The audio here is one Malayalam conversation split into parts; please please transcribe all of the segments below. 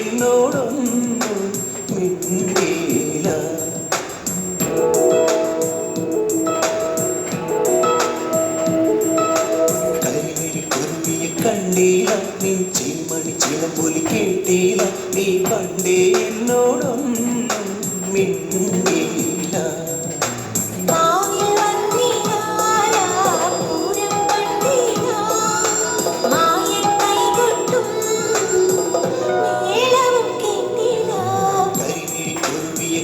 എന്നോടൊന്നും മിണ്ടിയില്ല. കരിമിഴി കുരുവിയെ കണ്ടില്ല, നീ ചീമണി ചിലമ്പൊലി കേട്ടില്ല, നീ പണ്ടേ എന്നോടൊന്നും മിണ്ടിയില്ല.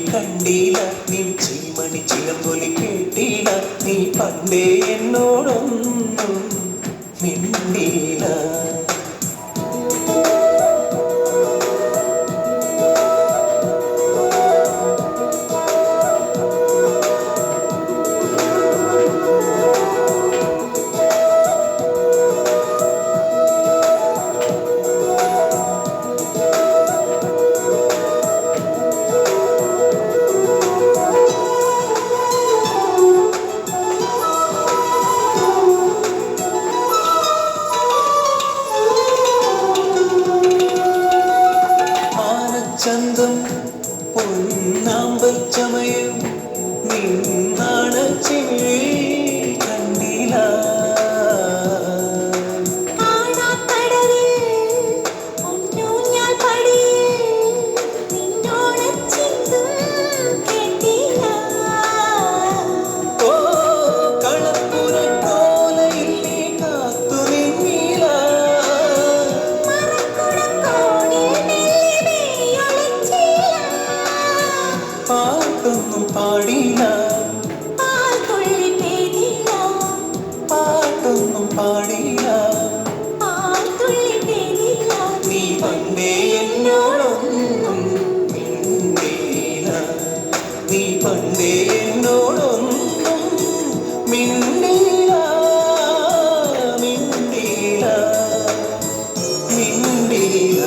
കണ്ടില്ല, നീ ചീമണി ചിലമ്പൊലി കേട്ടില്ല, നീ പണ്ടേ എന്നോടൊന്നും മിണ്ടിയില്ല. ചന്തം പൊന്നാമ്പൽ ചമയം നിന്നാണ് ചിമിഴി കണ്ടില്ല. പാട്ടൊന്നും പാടില്ല, പാട്ടൊന്നും പാടില്ല, നീ പണ്ടേ എന്നോടൊന്നും മിണ്ടിയില്ല, നീ പണ്ടേ എന്നോടൊന്നും മിണ്ടിയില്ല, മിണ്ടിയില്ല, മിണ്ടിയില്ല.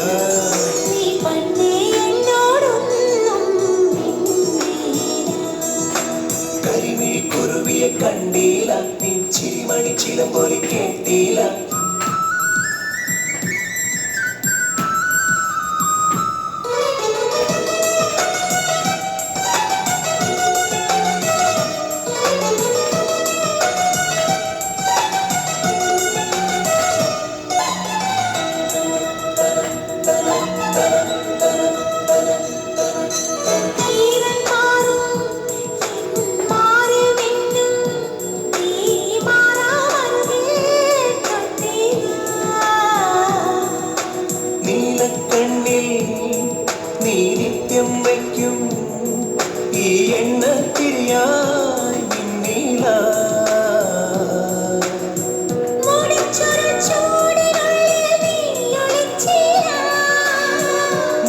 കരിമിഴി കുരുവിയെ കണ്ടില്ല, നീ ചിരിമണി ചിലമ്പൊലി കേട്ടില്ല. നീ നിത്യം വയ്ക്കും ഈ എണ്ണത്തിരിയായി മിന്നില.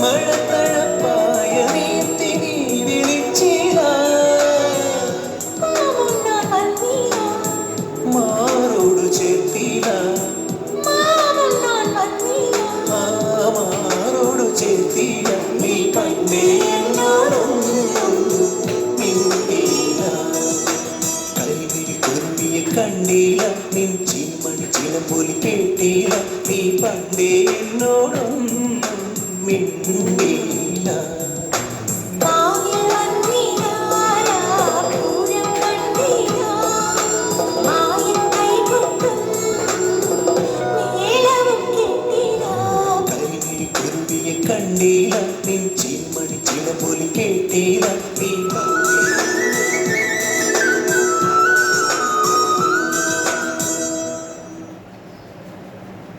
മഴത്തഴപ്പായ നീത്തി നീ വിളിച്ചില്ല, മാറോട് ചേർത്തില്ല, മാറോട് ചേർത്തില്ല, നീ പണ്ടേ എന്നോടൊന്നും മിണ്ടിയില്ല. കരിമിഴി കുരുവിയെ കണ്ടില്ല, നീ ചീമണി ചിലമ്പൊലി കേട്ടില്ല, നീ പണ്ടേ എന്നോടൊന്നും മിണ്ടിയില്ല. കണ്ടില്ല, നീ ചീമണി ചിലമ്പൊലി കേട്ടില്ല, നീ